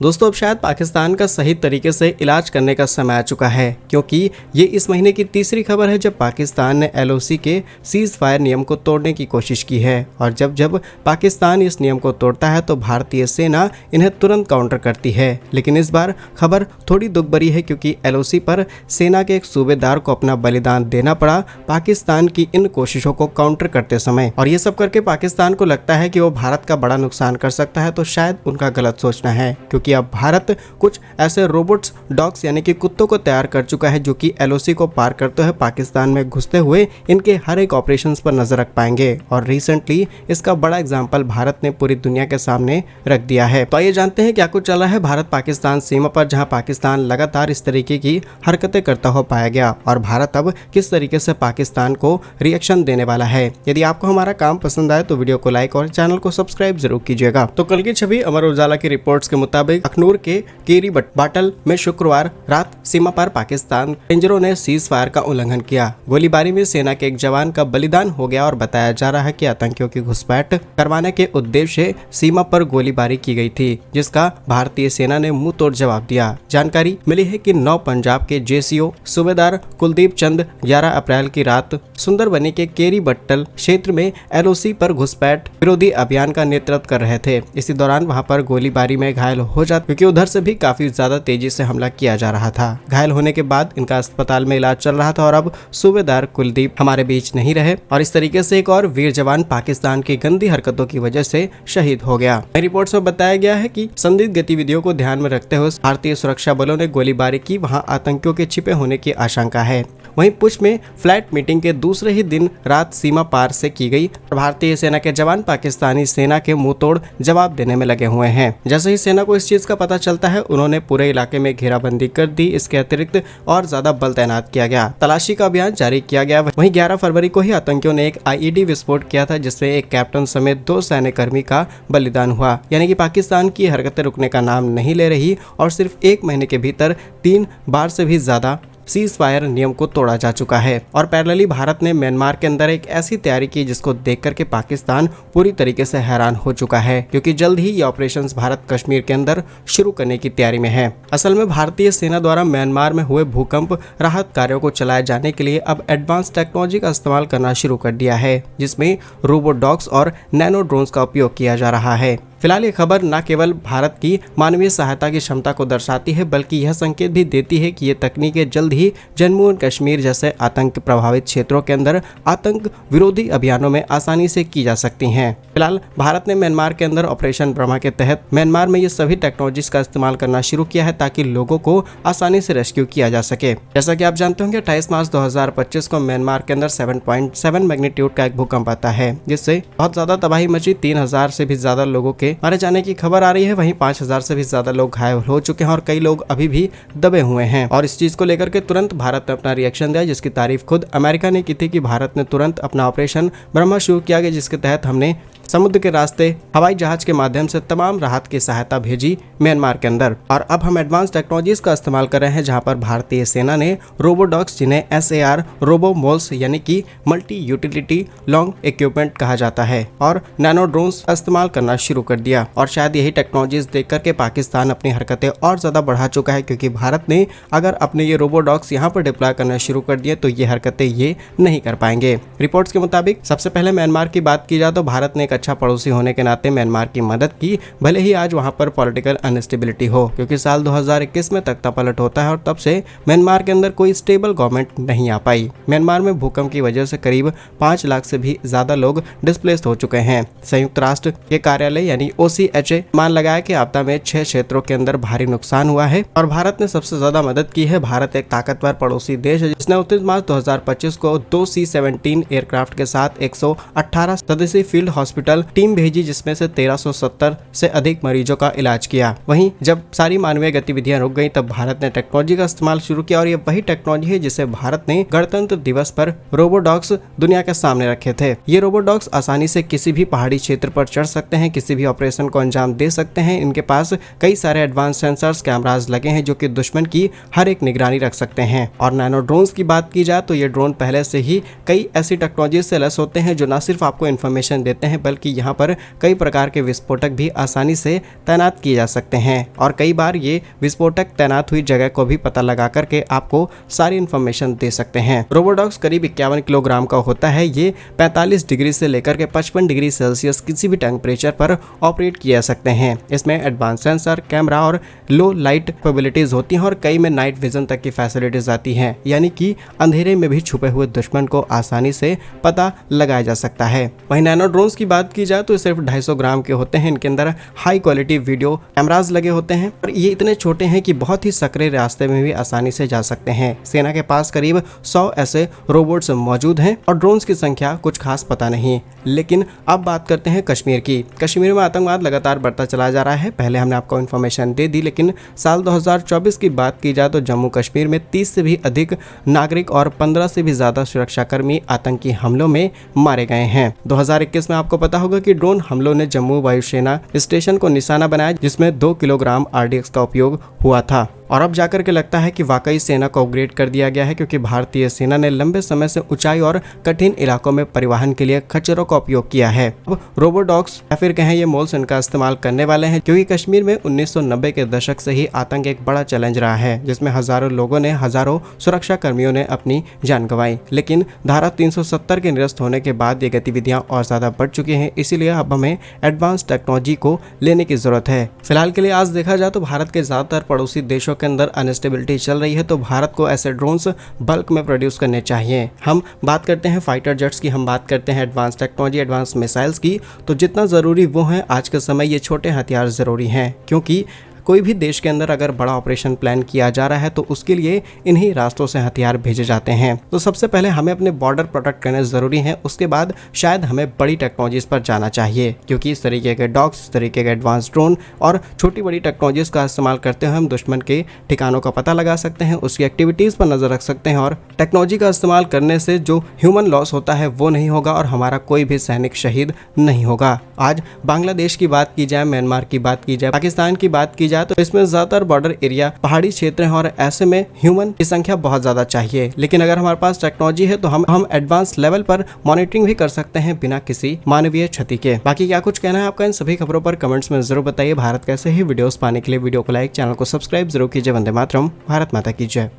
दोस्तों अब शायद पाकिस्तान का सही तरीके से इलाज करने का समय आ चुका है, क्योंकि ये इस महीने की तीसरी खबर है जब पाकिस्तान ने एलओसी के सीज फायर नियम को तोड़ने की कोशिश की है। और जब जब पाकिस्तान इस नियम को तोड़ता है तो भारतीय सेना इन्हें तुरंत काउंटर करती है। लेकिन इस बार खबर थोड़ी दुख भरी है, क्योंकि एलओसी पर सेना के एक सूबेदार को अपना बलिदान देना पड़ा पाकिस्तान की इन कोशिशों को काउंटर करते समय। और ये सब करके पाकिस्तान को लगता है कि वो भारत का बड़ा नुकसान कर सकता है, तो शायद उनका गलत सोचना है, क्योंकि अब भारत कुछ ऐसे रोबोट्स डॉग्स यानी कि कुत्तों को तैयार कर चुका है जो कि एलओसी को पार करते हुए पाकिस्तान में घुसते हुए इनके हर एक ऑपरेशंस पर नजर रख पाएंगे। और रिसेंटली इसका बड़ा एग्जांपल भारत ने पूरी दुनिया के सामने रख दिया है। तो आइए जानते हैं क्या कुछ चल रहा है भारत पाकिस्तान सीमा पर, जहां पाकिस्तान लगातार इस तरीके की हरकतें करता हुआ पाया गया और भारत अब किस तरीके से पाकिस्तान को रिएक्शन देने वाला है। यदि आपको हमारा काम पसंद आए तो वीडियो को लाइक और चैनल को सब्सक्राइब जरूर कीजिएगा। तो कल की छवि अमर उजाला की रिपोर्ट्स के मुताबिक अखनूर के केरी बाटल में शुक्रवार रात सीमा पर पाकिस्तान रेंजरों ने सीज फायर का उल्लंघन किया। गोलीबारी में सेना के एक जवान का बलिदान हो गया और बताया जा रहा है कि आतंकियों की घुसपैठ करवाने के उद्देश्य से सीमा पर गोलीबारी की गई थी, जिसका भारतीय सेना ने मुंह तोड़ जवाब दिया। जानकारी मिली है कि 9 पंजाब के जेसीओ सूबेदार कुलदीप चंद 11 अप्रैल की रात सुंदरबनी के केरी बट्टल क्षेत्र में एलओसी पर घुसपैठ विरोधी अभियान का नेतृत्व कर रहे थे। इसी दौरान वहां पर गोलीबारी में घायल हो जाते, क्योंकि उधर से भी काफी ज्यादा तेजी से हमला किया जा रहा था। घायल होने के बाद इनका अस्पताल में इलाज चल रहा था और अब सूबेदार कुलदीप हमारे बीच नहीं रहे और इस तरीके से एक और वीर जवान पाकिस्तान की गंदी हरकतों की वजह से शहीद हो गया। रिपोर्ट्स में बताया गया है कि संदिग्ध गतिविधियों को ध्यान में रखते हुए भारतीय सुरक्षा बलों ने गोलीबारी की। वहां आतंकियों के छिपे होने की आशंका है। वहीं पुंछ में फ्लैट मीटिंग के दूसरे ही दिन रात सीमा पार से की गई। भारतीय सेना के जवान पाकिस्तानी सेना के मुंह तोड़ जवाब देने में लगे हुए हैं। जैसे ही सेना को इस चीज का पता चलता है, उन्होंने पूरे इलाके में घेराबंदी कर दी। इसके अतिरिक्त और ज्यादा बल तैनात किया गया, तलाशी का अभियान जारी किया गया। वहीं 11 फरवरी को ही आतंकियों ने एक आईईडी विस्फोट किया था, जिसमें एक कैप्टन समेत 2 सैन्य कर्मी का बलिदान हुआ। यानी कि पाकिस्तान की हरकतें रुकने का नाम नहीं ले रही और सिर्फ 1 महीने के भीतर 3 बार से भी ज्यादा सीज फायर नियम को तोड़ा जा चुका है। और पैरेलली भारत ने म्यांमार के अंदर एक ऐसी तैयारी की जिसको देख करके पाकिस्तान पूरी तरीके से हैरान हो चुका है, क्योंकि जल्द ही ये ऑपरेशंस भारत कश्मीर के अंदर शुरू करने की तैयारी में है। असल में भारतीय सेना द्वारा म्यांमार में हुए भूकंप राहत कार्यों को चलाए जाने के लिए अब एडवांस टेक्नोलॉजी का इस्तेमाल करना शुरू कर दिया है, जिसमें रोबोट डॉग्स और नैनो ड्रोन्स का उपयोग किया जा रहा है। फिलहाल ये खबर न केवल भारत की मानवीय सहायता की क्षमता को दर्शाती है, बल्कि यह संकेत भी देती है कि ये तकनीकें जल्द ही जम्मू और कश्मीर जैसे आतंक प्रभावित क्षेत्रों के अंदर आतंक विरोधी अभियानों में आसानी से की जा सकती हैं। फिलहाल भारत ने म्यांमार के अंदर ऑपरेशन ब्रह्मा के तहत म्यांमार में ये सभी टेक्नोलॉजीज का इस्तेमाल करना शुरू किया है, ताकि लोगों को आसानी से रेस्क्यू किया जा सके। जैसा कि आप जानते होंगे 28 मार्च 2025 को म्यांमार के अंदर 7.7 मैग्नीट्यूड का एक भूकंप आता है, जिससे बहुत ज्यादा तबाही मची। 3000 से भी ज्यादा लोगों के मारे जाने की खबर आ रही है। वहीं 5000 से भी ज्यादा लोग घायल हो चुके हैं और कई लोग अभी भी दबे हुए हैं। और इस चीज को लेकर के तुरंत भारत ने अपना रिएक्शन दिया, जिसकी तारीफ खुद अमेरिका ने की थी कि भारत ने तुरंत अपना ऑपरेशन ब्रह्मा शुरू किया गया, जिसके तहत हमने समुद्र के रास्ते हवाई जहाज के माध्यम से तमाम राहत की सहायता भेजी म्यांमार के अंदर। और अब हम एडवांस टेक्नोलॉजीज का इस्तेमाल कर रहे हैं, जहां पर भारतीय सेना ने रोबोडॉग्स, जिन्हें SAR रोबोमोल्स यानी कि मल्टी यूटिलिटी लॉन्ग इक्विपमेंट कहा जाता है, और नैनो ड्रोन्स का इस्तेमाल करना शुरू कर दिया। और शायद यही टेक्नोलॉजीज देख करके पाकिस्तान अपनी हरकतें और ज्यादा बढ़ा चुका है, क्योंकि भारत ने अगर अपने ये रोबोडॉग्स यहाँ पर डिप्लॉय करना शुरू कर दिए तो ये हरकतें ये नहीं कर पाएंगे। रिपोर्ट्स के मुताबिक सबसे पहले म्यांमार की बात की जाए तो भारत ने अच्छा पड़ोसी होने के नाते म्यांमार की मदद की, भले ही आज वहां पर पॉलिटिकल अनस्टेबिलिटी हो, क्योंकि साल 2021 में तख्ता पलट होता है और तब से म्यांमार के अंदर कोई स्टेबल गवर्नमेंट नहीं आ पाई। म्यांमार में भूकंप की वजह से करीब 5 लाख से भी ज्यादा लोग डिस्प्लेस्ड हो चुके हैं। संयुक्त राष्ट्र के कार्यालय यानी OCHA मान लगाया कि आपदा में 6 क्षेत्रों के अंदर भारी नुकसान हुआ है और भारत ने सबसे ज्यादा मदद की है। भारत एक ताकतवर पड़ोसी देश है, जिसने 29 मार्च 2025 को 2 C-17 एयरक्राफ्ट के साथ 118 सदस्यीय फील्ड हॉस्पिटल टीम भेजी, जिसमें से 1370 से अधिक मरीजों का इलाज किया। वहीं जब सारी मानवीय गतिविधियां रुक गईं, तब भारत ने टेक्नोलॉजी का इस्तेमाल शुरू किया और ये वही टेक्नोलॉजी है जिसे भारत ने गणतंत्र दिवस पर रोबोडॉग्स दुनिया के सामने रखे थे। ये रोबोडॉग्स आसानी से किसी भी पहाड़ी क्षेत्र पर चढ़ सकते हैं, किसी भी ऑपरेशन को अंजाम दे सकते हैं। इनके पास कई सारे एडवांस सेंसर्स, कैमरास लगे हैं जो कि दुश्मन की हर एक निगरानी रख सकते हैं। और नैनो ड्रोन्स की बात की जाए तो ये ड्रोन पहले से ही कई ऐसी टेक्नोलॉजी से लैस होते हैं जो न सिर्फ आपको इन्फॉर्मेशन देते हैं बल्कि यहाँ पर कई प्रकार के विस्फोटक भी आसानी से तैनात किए जा सकते हैं। और कई बार ये विस्फोटक तैनात हुई जगह को भी पता लगा करके आपको सारी इन्फॉर्मेशन दे सकते हैं। रोबोडॉग्स करीब 51 किलोग्राम का होता है। ये 45 डिग्री से लेकर के 55 डिग्री सेल्सियस किसी भी टेम्परेचर पर ऑपरेट किए जा सकते हैं। इसमें एडवांस सेंसर, कैमरा और लो लाइट कैपेबिलिटीज होती हैं और कई में नाइट विजन तक की फैसिलिटीज आती हैं, यानी कि अंधेरे में भी छुपे हुए दुश्मन को आसानी से पता लगाया जा सकता है। वहीं नैनो ड्रोन्स की बात की जाए तो सिर्फ 250 ग्राम के होते हैं। इनके अंदर हाई क्वालिटी वीडियो कैमरास लगे होते हैं और ये इतने छोटे हैं कि बहुत ही सकरे रास्ते में भी आसानी से जा सकते हैं। सेना के पास करीब 100 ऐसे रोबोट्स मौजूद हैं और ड्रोन्स की संख्या कुछ खास पता नहीं। लेकिन अब बात करते हैं कश्मीर की। कश्मीर में आतंकवाद लगातार बढ़ता चला जा रहा है। पहले हमने आपको इन्फॉर्मेशन दे दी, लेकिन साल 2024 की बात की जाए तो जम्मू कश्मीर में 30 से भी अधिक नागरिक और 15 से भी ज्यादा सुरक्षाकर्मी आतंकी हमलों में मारे गए हैं। 2021 में आपको पता होगा कि ड्रोन हमलों ने जम्मू वायुसेना स्टेशन को निशाना बनाया, जिसमें 2 किलोग्राम RDX का उपयोग हुआ था। और अब जाकर के लगता है कि वाकई सेना को अपग्रेड कर दिया गया है, क्योंकि भारतीय सेना ने लंबे समय से ऊंचाई और कठिन इलाकों में परिवहन के लिए खच्चरों का उपयोग किया है। अब रोबोडॉग्स या फिर कहें ये मोल्स इनका इस्तेमाल करने वाले हैं, क्योंकि कश्मीर में 1990 के दशक से ही आतंक एक बड़ा चैलेंज रहा है, जिसमें हजारों लोगों ने, हजारों सुरक्षा कर्मियों ने अपनी जान गंवाई। लेकिन धारा 370 के निरस्त होने के बाद ये गतिविधियां और ज्यादा बढ़ चुकी हैं। इसीलिए अब हमें एडवांस टेक्नोलॉजी को लेने की जरूरत है। फिलहाल के लिए आज देखा जाए तो भारत के ज्यादातर पड़ोसी देशों के अंदर अनस्टेबिलिटी चल रही है, तो भारत को ऐसे ड्रोन्स बल्क में प्रोड्यूस करने चाहिए। हम बात करते हैं फाइटर जेट्स की, हम बात करते हैं एडवांस टेक्नोलॉजी, एडवांस मिसाइल्स की, तो जितना ज़रूरी वो है आज के समय ये छोटे हथियार ज़रूरी हैं। क्योंकि कोई भी देश के अंदर अगर बड़ा ऑपरेशन प्लान किया जा रहा है तो उसके लिए इन्हीं रास्तों से हथियार भेजे जाते हैं। तो सबसे पहले हमें अपने बॉर्डर प्रोटेक्ट करने ज़रूरी है, उसके बाद शायद हमें बड़ी टेक्नोलॉजीज़ पर जाना चाहिए, क्योंकि इस तरीके के डॉग्स, इस तरीके के एडवांस ड्रोन और छोटी बड़ी टेक्नोलॉजीज़ का इस्तेमाल करते हुए हम दुश्मन के ठिकानों का पता लगा सकते हैं, उसकी एक्टिविटीज़ पर नज़र रख सकते हैं और टेक्नोलॉजी का इस्तेमाल करने से जो ह्यूमन लॉस होता है वो नहीं होगा और हमारा कोई भी सैनिक शहीद नहीं होगा। आज बांग्लादेश की बात की जाए, म्यांमार की बात की जाए, पाकिस्तान की बात की जाए, तो इसमें ज्यादातर बॉर्डर एरिया पहाड़ी क्षेत्र हैं और ऐसे में ह्यूमन की संख्या बहुत ज्यादा चाहिए। लेकिन अगर हमारे पास टेक्नोलॉजी है तो हम एडवांस लेवल पर मॉनिटरिंग भी कर सकते हैं बिना किसी मानवीय क्षति के। बाकी क्या कुछ कहना है आपका इन सभी खबरों पर कमेंट्स में जरूर बताइए। भारत कैसे ही वीडियोस पाने के लिए वीडियो को लाइक, चैनल को सब्सक्राइब जरूर कीजिए। वंदे मातरम, भारत माता की जय।